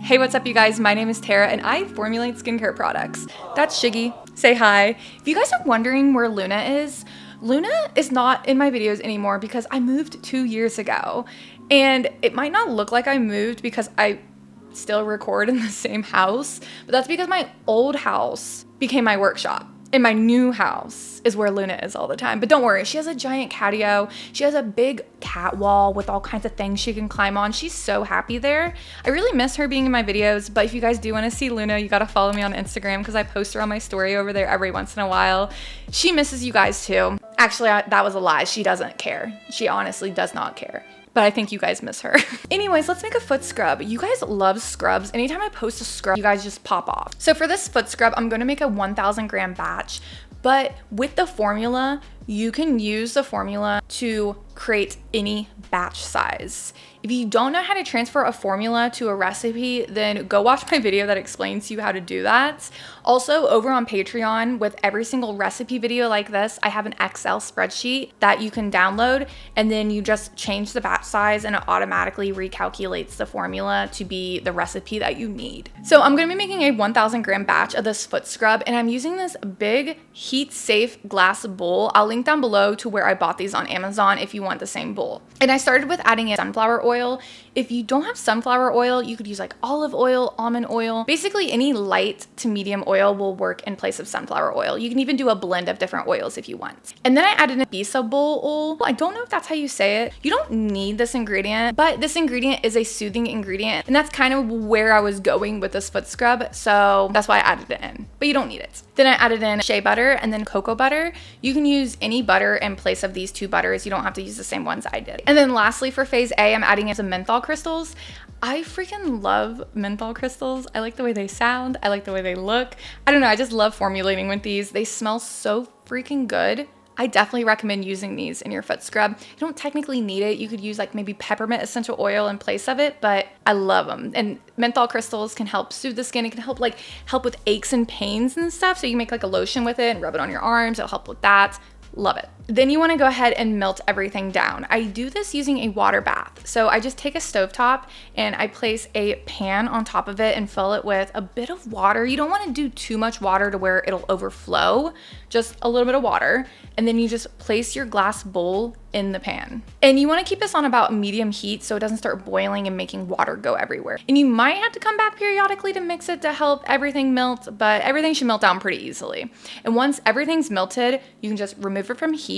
Hey, what's up you guys? My name is Tara and I formulate skincare products. That's Shiggy. Say hi. If you guys are wondering where Luna is not in my videos anymore because I moved 2 years ago. And it might not look like I moved because I still record in the same house, but that's because my old house became my workshop. And my new house is where Luna is all the time. But don't worry, she has a giant catio. She has a big cat wall with all kinds of things she can climb on. She's so happy there. I really miss her being in my videos, but if you guys do want to see Luna, you gotta follow me on Instagram because I post her on my story over there every once in a while. She misses you guys too. Actually, that was a lie. She doesn't care. She honestly does not care. But I think you guys miss her. Anyways, let's make a foot scrub. You guys love scrubs. Anytime I post a scrub, you guys just pop off. So for this foot scrub, I'm gonna make a 1,000 gram batch, but with the formula, you can use the formula to create any batch size. If you don't know how to transfer a formula to a recipe, then go watch my video that explains to you how to do that. Also, over on Patreon, with every single recipe video like this, I have an Excel spreadsheet that you can download, and then you just change the batch size and it automatically recalculates the formula to be the recipe that you need. So I'm gonna be making a 1,000 gram batch of this foot scrub, and I'm using this big heat-safe glass bowl. I'll link down below to where I bought these on Amazon if you want the same bowl. And I started with adding in sunflower oil. If you don't have sunflower oil, you could use like olive oil, almond oil. Basically any light to medium oil will work in place of sunflower oil. You can even do a blend of different oils if you want. And then I added in bisabol oil. I don't know if that's how you say it. You don't need this ingredient, but this ingredient is a soothing ingredient. And that's kind of where I was going with this foot scrub. So that's why I added it in, but you don't need it. Then I added in shea butter and then cocoa butter. You can use any butter in place of these two butters. You don't have to use the same ones I did. And then lastly for phase A, I'm adding in some menthol crystals. I freaking love menthol crystals. I like the way they sound. I like the way they look. I don't know, I just love formulating with these. They smell so freaking good. I definitely recommend using these in your foot scrub. You don't technically need it. You could use like maybe peppermint essential oil in place of it, but I love them. And menthol crystals can help soothe the skin. It can help with aches and pains and stuff. So you can make like a lotion with it and rub it on your arms. It'll help with that. Love it. Then you want to go ahead and melt everything down. I do this using a water bath. So I just take a stovetop and I place a pan on top of it and fill it with a bit of water. You don't want to do too much water to where it'll overflow, just a little bit of water. And then you just place your glass bowl in the pan. And you want to keep this on about medium heat so it doesn't start boiling and making water go everywhere. And you might have to come back periodically to mix it to help everything melt, but everything should melt down pretty easily. And once everything's melted, you can just remove it from heat.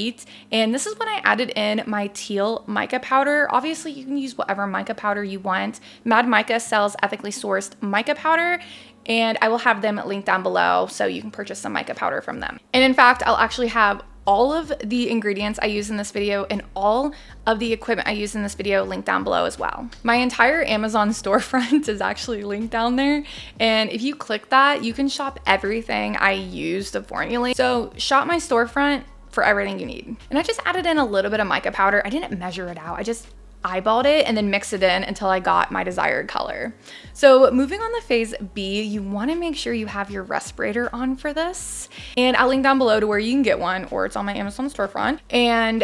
And this is when I added in my teal mica powder. Obviously, you can use whatever mica powder you want. Mad Mica sells ethically sourced mica powder, and I will have them linked down below so you can purchase some mica powder from them. And in fact, I'll actually have all of the ingredients I use in this video and all of the equipment I use in this video linked down below as well. My entire Amazon storefront is actually linked down there. And if you click that, you can shop everything I use to formulate. So shop my storefront for everything you need. And I just added in a little bit of mica powder. I didn't measure it out. I just eyeballed it and then mixed it in until I got my desired color. So moving on to phase B, you want to make sure you have your respirator on for this. And I'll link down below to where you can get one, or it's on my Amazon storefront. And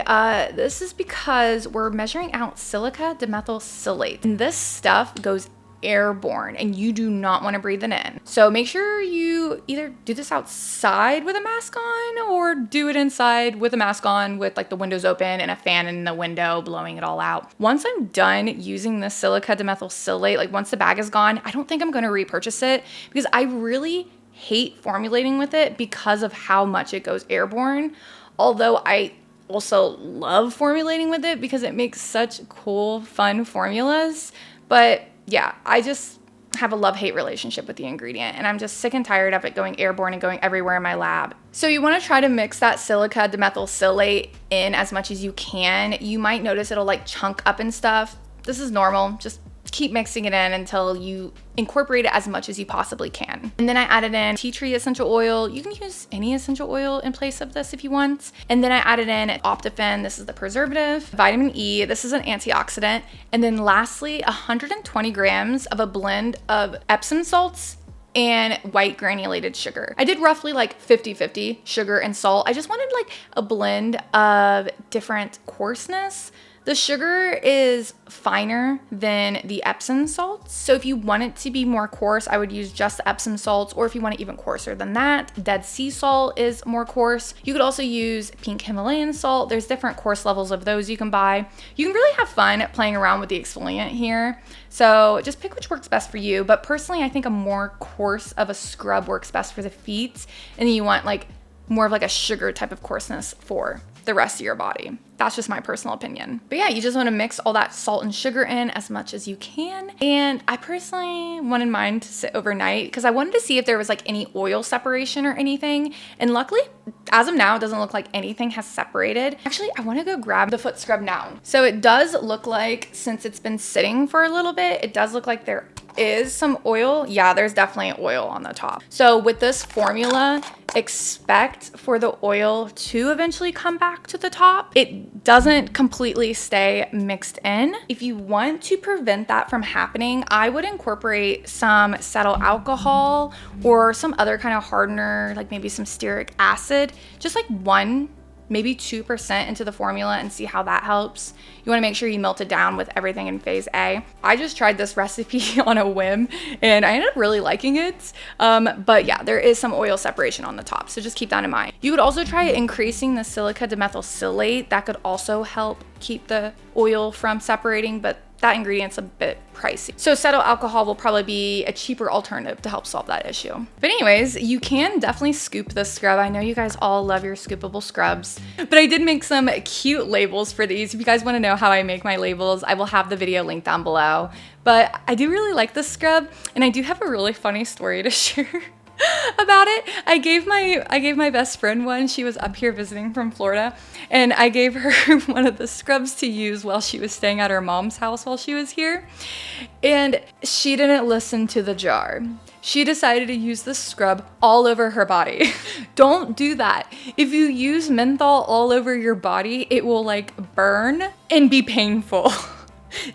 this is because we're measuring out silica dimethylsilate. And this stuff goes airborne and you do not want to breathe it in. So make sure you either do this outside with a mask on or do it inside with a mask on with like the windows open and a fan in the window blowing it all out. Once I'm done using the silica dimethylsilate, like once the bag is gone, I don't think I'm going to repurchase it because I really hate formulating with it because of how much it goes airborne. Although I also love formulating with it because it makes such cool, fun formulas. But yeah, I just have a love-hate relationship with the ingredient and I'm just sick and tired of it going airborne and going everywhere in my lab. So you want to try to mix that silica dimethylsilate in as much as you can. You might notice it'll like chunk up and stuff. This is normal. Just keep mixing it in until you incorporate it as much as you possibly can. And then I added in tea tree essential oil. You can use any essential oil in place of this if you want. And then I added in Optifen. This is the preservative. Vitamin E. This is an antioxidant. And then lastly, 120 grams of a blend of Epsom salts and white granulated sugar. I did roughly like 50-50 sugar and salt. I just wanted like a blend of different coarseness. The sugar is finer than the Epsom salts. So if you want it to be more coarse, I would use just the Epsom salts, or if you want it even coarser than that, Dead Sea salt is more coarse. You could also use pink Himalayan salt. There's different coarse levels of those you can buy. You can really have fun playing around with the exfoliant here. So just pick which works best for you. But personally, I think a more coarse of a scrub works best for the feet. And then you want like more of like a sugar type of coarseness for the rest of your body. That's just my personal opinion. But yeah, you just want to mix all that salt and sugar in as much as you can. And I personally wanted mine to sit overnight because I wanted to see if there was like any oil separation or anything. And luckily, as of now, it doesn't look like anything has separated. Actually, I want to go grab the foot scrub now. So it does look like, since it's been sitting for a little bit, it does look like there is some oil. Yeah, there's definitely oil on the top. So with this formula, expect for the oil to eventually come back to the top. It doesn't completely stay mixed in. If you want to prevent that from happening, I would incorporate some cetyl alcohol or some other kind of hardener, like maybe some stearic acid, just like 1%, maybe 2% into the formula and see how that helps. You want to make sure you melt it down with everything in phase A. I just tried this recipe on a whim and I ended up really liking it. But yeah, there is some oil separation on the top, so just keep that in mind. You could also try increasing the silica dimethylsilate. That could also help keep the oil from separating, but that ingredient's a bit pricey. So cetyl alcohol will probably be a cheaper alternative to help solve that issue. But anyways, you can definitely scoop this scrub. I know you guys all love your scoopable scrubs, but I did make some cute labels for these. If you guys wanna know how I make my labels, I will have the video linked down below. But I do really like this scrub, and I do have a really funny story to share about it. I gave my best friend one. She was up here visiting from Florida, and I gave her one of the scrubs to use while she was staying at her mom's house while she was here. And she didn't listen to the jar. She decided to use the scrub all over her body. Don't do that. If you use menthol all over your body, it will like burn and be painful.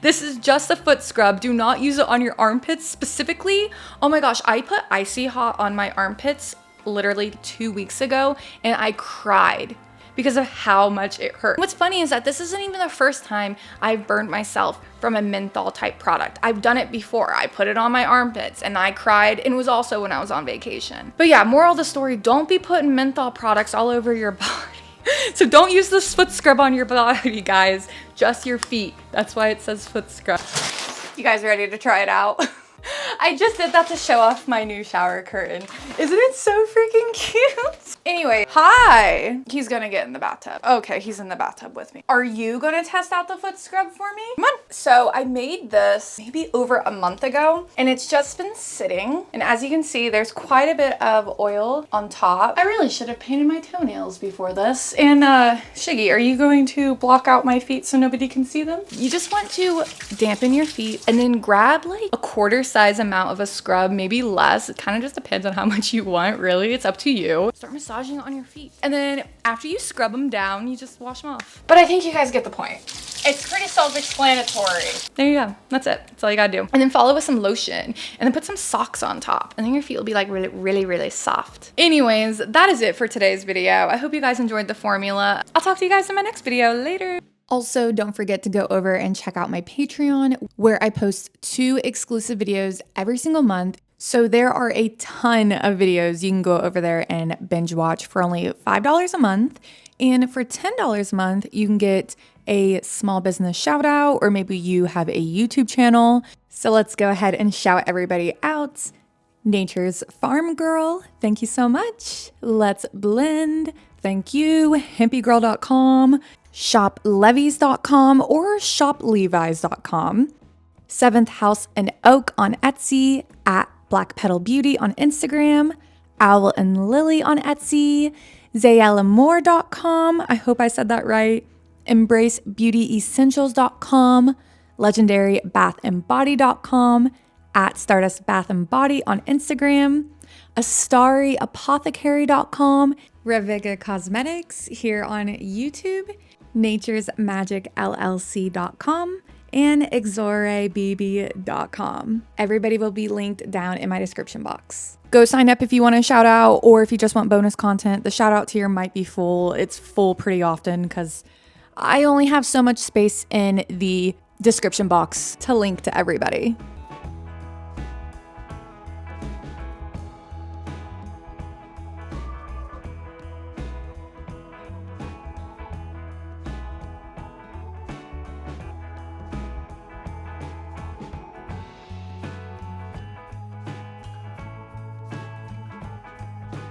This is just a foot scrub. Do not use it on your armpits specifically. Oh my gosh, I put Icy Hot on my armpits literally 2 weeks ago and I cried because of how much it hurt. What's funny is that this isn't even the first time I've burned myself from a menthol type product. I've done it before. I put it on my armpits and I cried, and it was also when I was on vacation. But yeah, moral of the story, don't be putting menthol products all over your body. So don't use this foot scrub on your body, guys. Just your feet. That's why it says foot scrub. You guys ready to try it out? I just did that to show off my new shower curtain. Isn't it so freaking cute? Anyway, hi. He's gonna get in the bathtub. Okay, he's in the bathtub with me. Are you gonna test out the foot scrub for me? Come on. So I made this maybe over a month ago, and it's just been sitting. And as you can see, there's quite a bit of oil on top. I really should have painted my toenails before this. And Shiggy, are you going to block out my feet so nobody can see them? You just want to dampen your feet and then grab like a quarter size amount of a scrub, maybe less. It kind of just depends on how much you want, really. It's up to you. Start massaging on your feet. And then after you scrub them down, you just wash them off. But I think you guys get the point. It's pretty self-explanatory. There you go. That's it. That's all you gotta do. And then follow with some lotion and then put some socks on top. And then your feet will be like really, really, really soft. Anyways, that is it for today's video. I hope you guys enjoyed the formula. I'll talk to you guys in my next video. Later. Also, don't forget to go over and check out my Patreon, where I post 2 exclusive videos every single month. So there are a ton of videos you can go over there and binge watch for only $5 a month. And for $10 a month, you can get a small business shout out, or maybe you have a YouTube channel. So let's go ahead and shout everybody out. Nature's Farm Girl, thank you so much. Let's Blend, thank you. HempyGirl.com. ShopLevi's.com or ShopLevi's.com. 7th House and Oak on Etsy, at Black Petal Beauty on Instagram, Owl and Lily on Etsy, ZayelaMoore.com, I hope I said that right, EmbraceBeautyEssentials.com, LegendaryBathandBody.com, at Stardust Bath and Body on Instagram, AstariApothecary.com, Reviga Cosmetics here on YouTube, Nature's Magic LLC.com, and exorebb.com. Everybody will be linked down in my description box. Go sign up if you want a shout out, or if you just want bonus content. The shout out tier might be full. It's full pretty often because I only have so much space in the description box to link to everybody.